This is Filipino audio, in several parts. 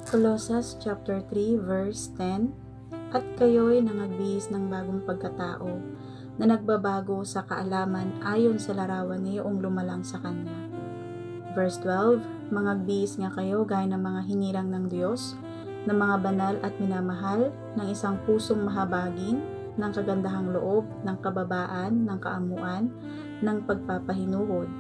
Colossus chapter 3 verse 10, At kayo'y nangagbihis ng bagong pagkatao na nagbabago sa kaalaman ayon sa larawan niyong lumalang sa Kanya. Verse 12, Mangagbihis nga kayo gaya ng mga hinirang ng Diyos, ng mga banal at minamahal, ng isang pusong mahabagin, ng kagandahang loob, ng kababaan, ng kaamuan, ng pagpapahinuhod.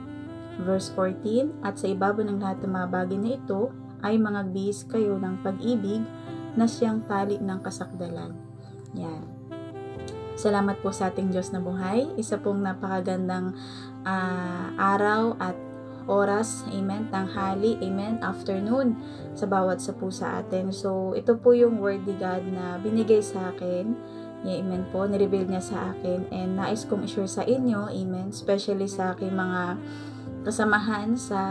Verse 14, At sa ibabaw ng lahat ng mga bagay na ito, ay mangagbihis kayo ng pag-ibig na siyang tali ng kasakdalan. Yan. Salamat po sa ating Diyos na buhay. Isa pong napakagandang araw at oras, amen, tanghali, amen, afternoon sa bawat sa po sa atin. So, ito po yung word ni God na binigay sa akin. Amen po, nireveal niya sa akin and nais kong i-share sa inyo, amen, especially sa aking mga kasamahan sa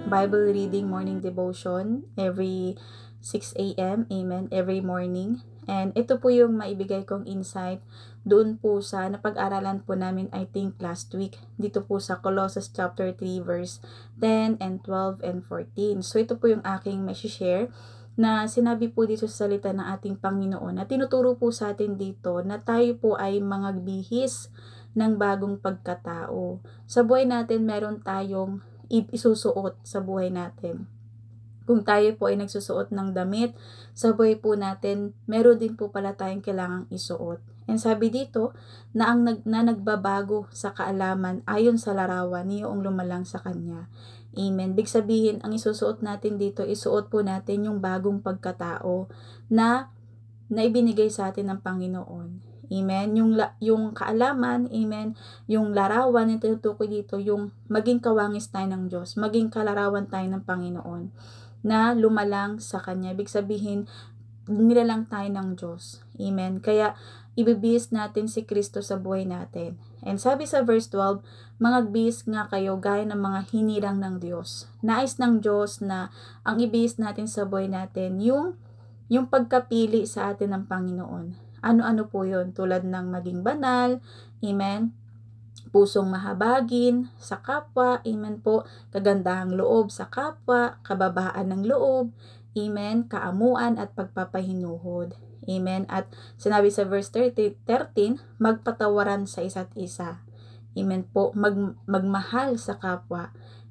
Bible reading morning devotion every 6 a.m. Amen, every morning. And ito po yung maibigay kong insight doon po sa napag-aralan po namin I think last week dito po sa Colossus chapter 3 verse 10 and 12 and 14. So ito po yung aking share na sinabi po dito sa salita ng ating Panginoon na tinuturo po sa atin dito na tayo po ay mangagbihis ng bagong pagkatao. Sa buhay natin meron tayong isusuot sa buhay natin. Kung tayo po ay nagsusuot ng damit, sa buhay po natin, meron din po pala tayong kailangang isuot. And sabi dito, na nagbabago sa kaalaman ayon sa larawan niyong lumalang sa Kanya. Amen. Big sabihin, ang isusuot natin dito, isuot po natin yung bagong pagkatao na ibinigay sa atin ng Panginoon. Amen. Yung kaalaman, amen, yung larawan na tinutukoy dito, yung maging kawangis tayo ng Diyos, maging kalarawan tayo ng Panginoon na lumalang sa Kanya. Ibig sabihin, nilalang tayo ng Diyos. Amen. Kaya, ibibihis natin si Kristo sa buhay natin. And sabi sa verse 12, Mangagbihis nga kayo gaya ng mga hinirang ng Diyos. Nais ng Diyos na ang ibihis natin sa buhay natin, yung pagkapili sa atin ng Panginoon. Ano-ano po yun? Tulad ng maging banal, amen, pusong mahabagin sa kapwa, amen po, kagandahang loob sa kapwa, kababaan ng loob, amen, kaamuan at pagpapahinuhod, amen. At sinabi sa verse 13, magpatawaran sa isa't isa, amen po, magmahal sa kapwa.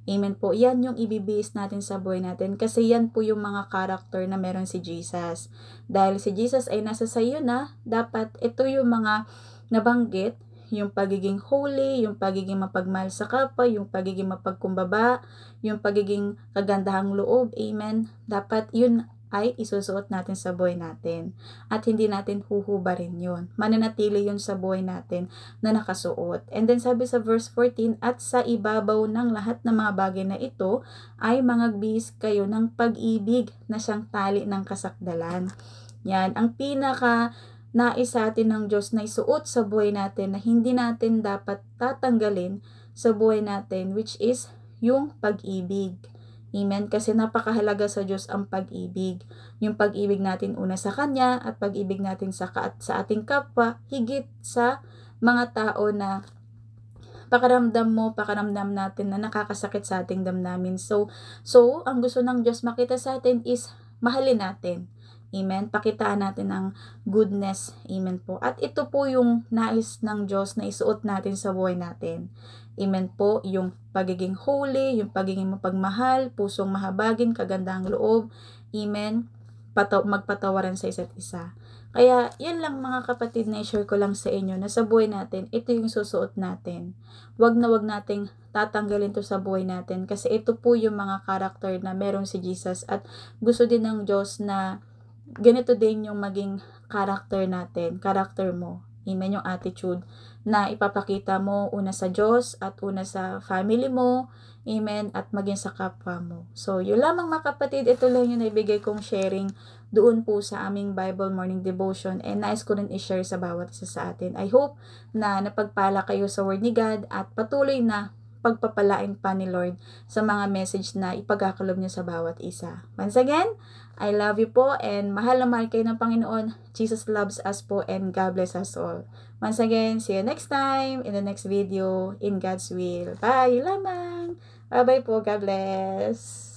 Amen po. Yan yung ibibihis natin sa buhay natin kasi yan po yung mga character na meron si Jesus. Dahil si Jesus ay nasa sayo na, dapat ito yung mga nabanggit, yung pagiging holy, yung pagiging mapagmahal sa kapwa, yung pagiging mapagkumbaba, yung pagiging kagandahang loob. Amen. Dapat yun ay isusuot natin sa buhay natin. At hindi natin huhubarin yun. Mananatili yun sa buhay natin na nakasuot. And then sabi sa verse 14, At sa ibabaw ng lahat ng mga bagay na ito, ay mangagbihis kayo ng pag-ibig na siyang tali ng kasakdalan. Yan, ang pinaka nais sa atin ng Diyos na isuot sa buhay natin na hindi natin dapat tatanggalin sa buhay natin, which is yung pag-ibig. Amen. Kasi napakahalaga sa Diyos ang pag-ibig. Yung pag-ibig natin una sa Kanya at pag-ibig natin sa ating kapwa, higit sa mga tao na pakaramdam natin na nakakasakit sa ating damdamin. So ang gusto ng Diyos makita sa atin is mahalin natin. Amen. Pakitaan natin ang goodness. Amen po. At ito po yung nais ng Diyos na isuot natin sa buhay natin. Amen po. Yung pagiging holy, yung pagiging mapagmahal, pusong mahabagin, kagandahang loob. Amen. Magpatawaran sa isa't isa. Kaya, yan lang mga kapatid na i-share ko lang sa inyo na sa buhay natin, ito yung susuot natin. Wag nating tatanggalin to sa buhay natin kasi ito po yung mga karakter na meron si Jesus at gusto din ng Diyos na ganito din yung maging character natin, character mo. Amen, yung attitude na ipapakita mo una sa Diyos at una sa family mo. Amen, at maging sa kapwa mo. So, yun lamang mga kapatid, ito lang yung naibigay kong sharing doon po sa aming Bible Morning Devotion and nais ko rin i-share sa bawat isa sa atin. I hope na napagpala kayo sa Word ni God at patuloy na pagpapalain pa ni Lord sa mga message na ipagkakalob niya sa bawat isa. Once again, I love you po and mahal na mahal kayo ng Panginoon. Jesus loves us po and God bless us all. Once again, see you next time in the next video in God's will. Bye! Lamang! Bye-bye po. God bless!